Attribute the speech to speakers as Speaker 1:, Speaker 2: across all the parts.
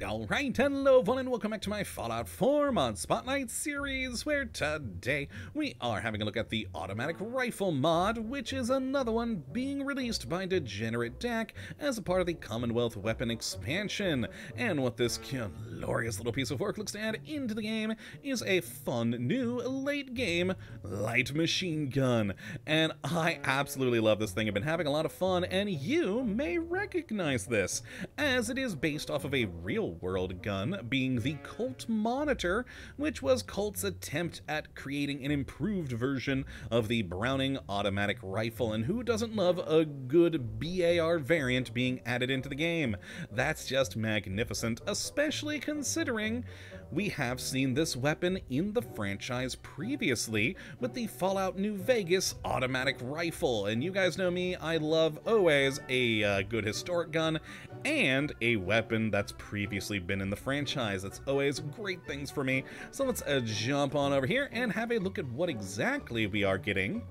Speaker 1: Alright, hello everyone and welcome back to my Fallout 4 Mod Spotlight series, where today we are having a look at the automatic rifle mod, which is another one being released by Degenerate DAC as a part of the Commonwealth weapon expansion. And what this glorious little piece of work looks to add into the game is a fun new late game light machine gun. And I absolutely love this thing. I've been having a lot of fun, and you may recognize this, as it is based off of a real-world gun, being the Colt Monitor, which was Colt's attempt at creating an improved version of the Browning automatic rifle. And who doesn't love a good BAR variant being added into the game? That's just magnificent, especially considering we have seen this weapon in the franchise previously with the Fallout New Vegas automatic rifle. And you guys know me, I love always a good historic gun and a weapon that's previously been in the franchise. That's always great things for me. So let's jump on over here and have a look at what exactly we are getting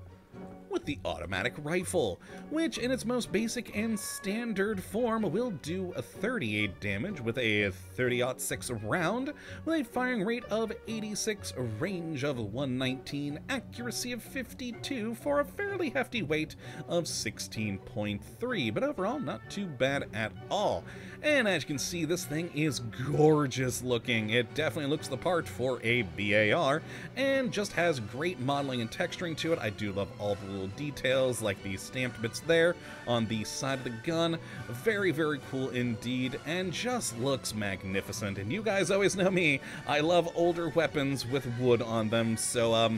Speaker 1: with the automatic rifle, which in its most basic and standard form will do a 38 damage with a 30-06 round, with a firing rate of 86, range of 119, accuracy of 52 for a fairly hefty weight of 16.3, but overall not too bad at all. And as you can see, this thing is gorgeous looking. It definitely looks the part for a BAR and just has great modeling and texturing to it. I do love all the little details like the stamped bits there on the side of the gun. Very, very cool indeed, and just looks magnificent. And you guys always know me, I love older weapons with wood on them, so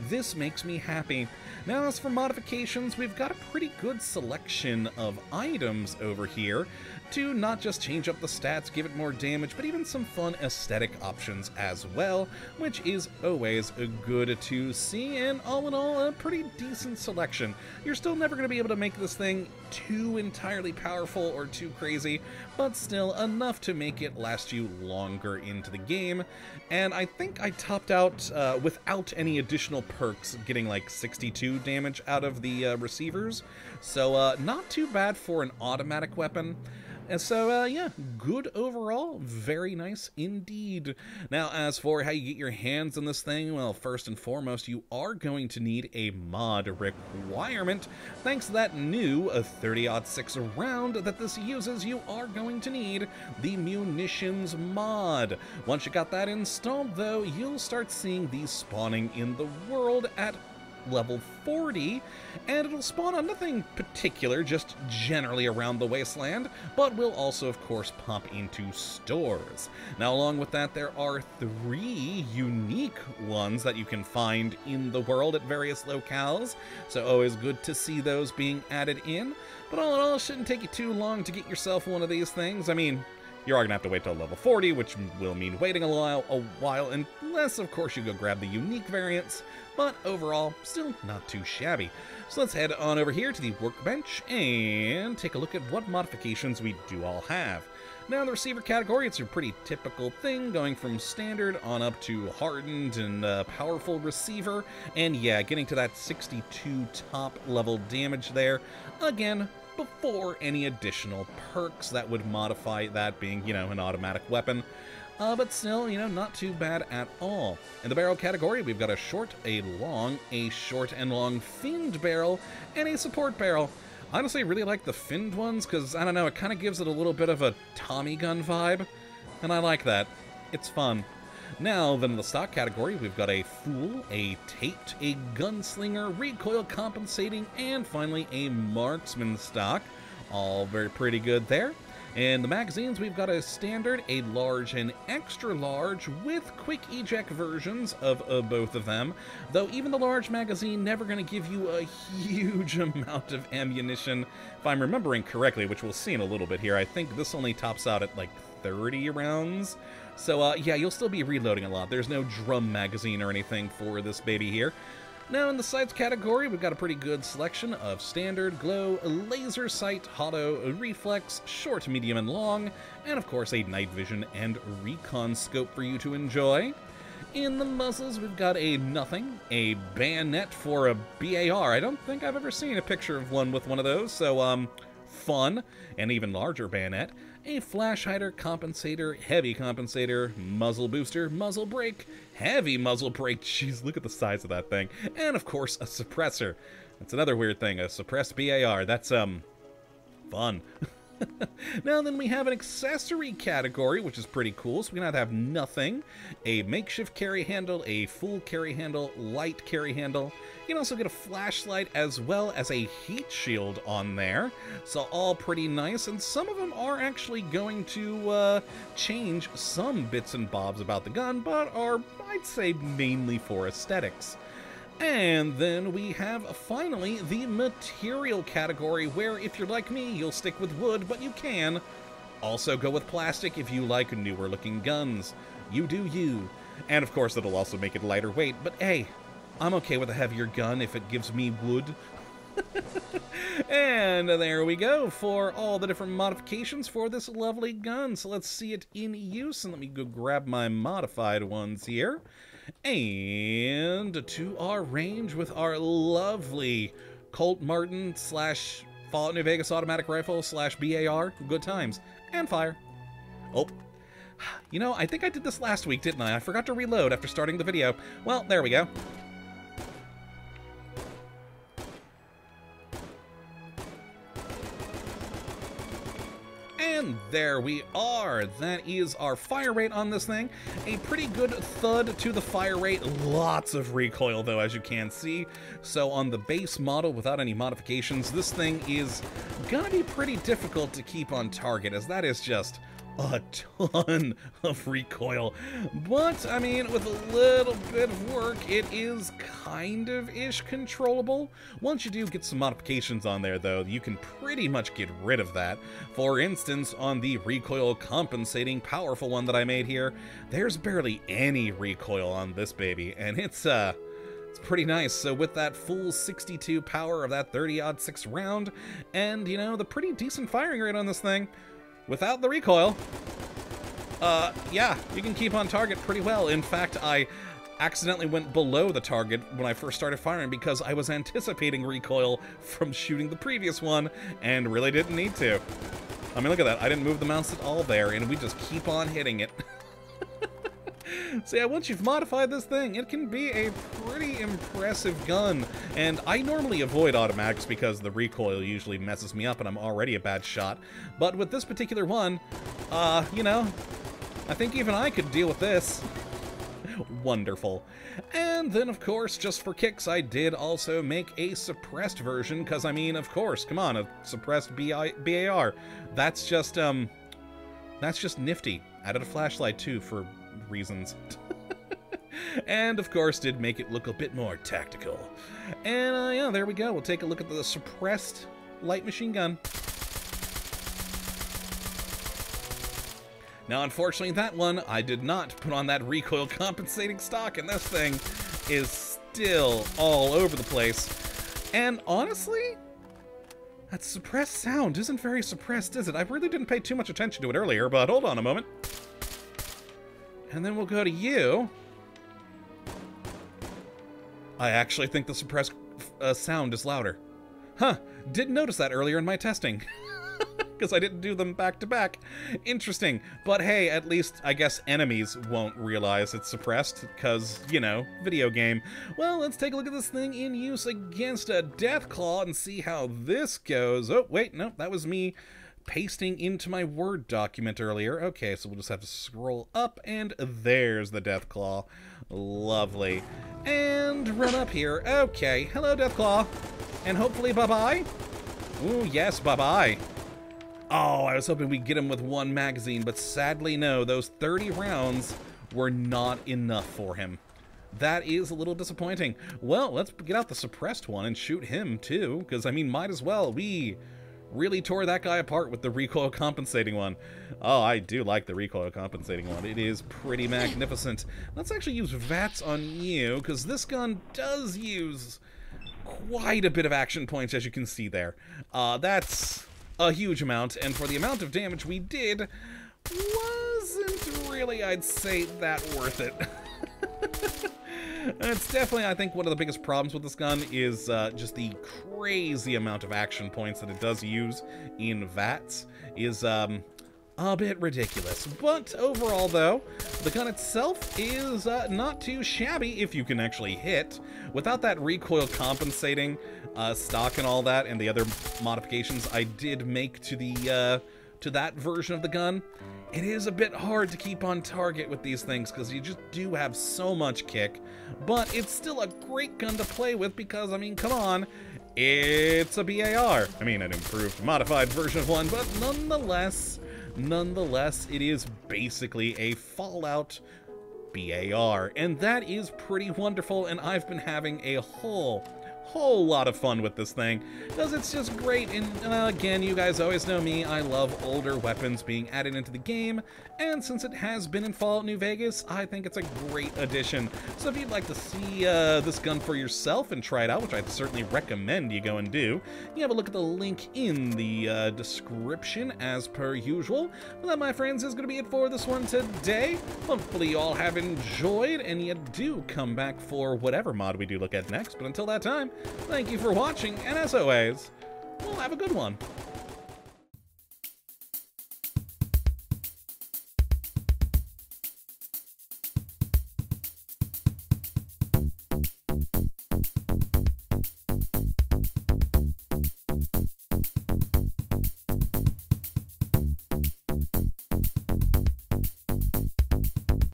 Speaker 1: this makes me happy. Now, as for modifications, we've got a pretty good selection of items over here to not just change up the stats, give it more damage, but even some fun aesthetic options as well, which is always good to see, and all in all, a pretty decent selection. You're still never going to be able to make this thing too entirely powerful or too crazy, but still enough to make it last you longer into the game. And I think I topped out without any additional perks, getting like 62 damage out of the receivers, so not too bad for an automatic weapon. And so, yeah, good overall. Very nice indeed. Now, as for how you get your hands on this thing, well, first and foremost, you are going to need a mod requirement. Thanks to that new 30-06 round that this uses, you are going to need the munitions mod. Once you got that installed, though, you'll start seeing these spawning in the world at level 40, and it'll spawn on nothing particular, just generally around the wasteland, but will also of course pop into stores. Now, along with that, there are 3 unique ones that you can find in the world at various locales, so always good to see those being added in. But all in all, it shouldn't take you too long to get yourself one of these things. I mean, you are going to have to wait till level 40, which will mean waiting a while, unless of course you go grab the unique variants, but overall, still not too shabby. So let's head on over here to the workbench and take a look at what modifications we do all have. Now, in the receiver category, it's a pretty typical thing, going from standard on up to hardened and powerful receiver, and yeah, getting to that 62 top level damage there, again, before any additional perks that would modify that being, you know, an automatic weapon. But still, you know, not too bad at all. In the barrel category, we've got a short, a long, a short and long finned barrel, and a support barrel. Honestly, I really like the finned ones because, I don't know, it kind of gives it a little bit of a Tommy gun vibe, and I like that. It's fun. Now, then in the stock category, we've got a Fool, a Taped, a Gunslinger, Recoil Compensating, and finally a Marksman stock. All very pretty good there. In the magazines, we've got a standard, a large, and extra large with quick eject versions of both of them, though even the large magazine never going to give you a huge amount of ammunition. If I'm remembering correctly, which we'll see in a little bit here, I think this only tops out at like 30 rounds. So yeah, you'll still be reloading a lot. There's no drum magazine or anything for this baby here. Now, in the sights category, we've got a pretty good selection of standard, glow, laser sight, auto, reflex, short, medium, and long, and of course a night vision and recon scope for you to enjoy. In the muzzles, we've got a nothing, a bayonet for a BAR. I don't think I've ever seen a picture of one with one of those, so fun, an even larger bayonet, a flash hider, compensator, heavy compensator, muzzle booster, muzzle brake, heavy muzzle brake, jeez, look at the size of that thing, and of course a suppressor. That's another weird thing, a suppressed BAR, that's, fun. Now then we have an accessory category, which is pretty cool. So we can either have nothing, a makeshift carry handle, a full carry handle, light carry handle. You can also get a flashlight as well as a heat shield on there. So all pretty nice, and some of them are actually going to change some bits and bobs about the gun, but are, I'd say, mainly for aesthetics. And then we have, finally, the material category, where if you're like me, you'll stick with wood, but you can also go with plastic if you like newer-looking guns. You do you. And, of course, it'll also make it lighter weight, but hey, I'm okay with a heavier gun if it gives me wood. And there we go for all the different modifications for this lovely gun. So let's see it in use, and let me go grab my modified ones here. And to our range with our lovely Colt Martin / Fallout New Vegas automatic rifle / BAR. Good times. And fire. Oh. You know, I think I did this last week, didn't I? I forgot to reload after starting the video. Well, there we go. And there we are. That is our fire rate on this thing. A pretty good thud to the fire rate. Lots of recoil, though, as you can see. So on the base model, without any modifications, this thing is gonna be pretty difficult to keep on target, as that is just a ton of recoil. But, I mean, with a little bit of work, it is kind of ish controllable. Once you do get some modifications on there, though, you can pretty much get rid of that. For instance, on the recoil compensating powerful one that I made here, there's barely any recoil on this baby, and it's pretty nice. So with that full 62 power of that 30-06 round, and, you know, the pretty decent firing rate on this thing, without the recoil, yeah, you can keep on target pretty well. In fact, I accidentally went below the target when I first started firing because I was anticipating recoil from shooting the previous one and really didn't need to. I mean, look at that. I didn't move the mouse at all there, and we just keep on hitting it. So yeah, once you've modified this thing, it can be a pretty impressive gun. And I normally avoid automatics because the recoil usually messes me up and I'm already a bad shot. But with this particular one, you know, I think even I could deal with this. Wonderful. And then, of course, just for kicks, I did also make a suppressed version, because, I mean, of course, come on, a suppressed BAR. That's just nifty. Added a flashlight, too, for reasons. And, of course, did make it look a bit more tactical. And, yeah, there we go. We'll take a look at the suppressed light machine gun. Now, unfortunately, that one, I did not put on that recoil compensating stock, and this thing is still all over the place. And honestly, that suppressed sound isn't very suppressed, is it? I really didn't pay too much attention to it earlier, but hold on a moment. And then we'll go to you. I actually think the suppressed sound is louder. Huh, didn't notice that earlier in my testing. Because I didn't do them back to back. Interesting. But hey, at least I guess enemies won't realize it's suppressed, because, you know, video game. Well, let's take a look at this thing in use against a Deathclaw and see how this goes. Oh, wait, no, that was me pasting into my Word document earlier. Okay, so we'll just have to scroll up, and there's the Deathclaw. Lovely. And run up here. Okay, hello, Deathclaw. And hopefully bye-bye. Ooh, yes, bye-bye. Oh, I was hoping we'd get him with one magazine, but sadly no, those 30 rounds were not enough for him. That is a little disappointing. Well, let's get out the suppressed one and shoot him too, because I mean, might as well. We really tore that guy apart with the recoil compensating one. Oh, I do like the recoil compensating one. It is pretty magnificent. Let's actually use VATS on you, because this gun does use quite a bit of action points, as you can see there. That's a huge amount, and for the amount of damage we did, wasn't really, I'd say, that worth it. It's definitely, I think, one of the biggest problems with this gun is just the crazy amount of action points that it does use in VATS is a bit ridiculous. But overall, though, the gun itself is not too shabby if you can actually hit. Without that recoil compensating stock and all that, and the other modifications I did make to the to that version of the gun, it is a bit hard to keep on target with these things because you just do have so much kick. But it's still a great gun to play with because, I mean, come on, it's a BAR. I mean, an improved, modified version of one, but nonetheless, it is basically a Fallout BAR, and that is pretty wonderful, and I've been having a whole lot of fun with this thing because it's just great. And again, you guys always know me, I love older weapons being added into the game, and since it has been in Fallout New Vegas, I think it's a great addition. So if you'd like to see this gun for yourself and try it out, which I'd certainly recommend you go and do, you have a look at the link in the description as per usual. Well, that, my friends, is going to be it for this one today. Hopefully you all have enjoyed and you do come back for whatever mod we do look at next, but until that time, thank you for watching, and as always, we'll have a good one.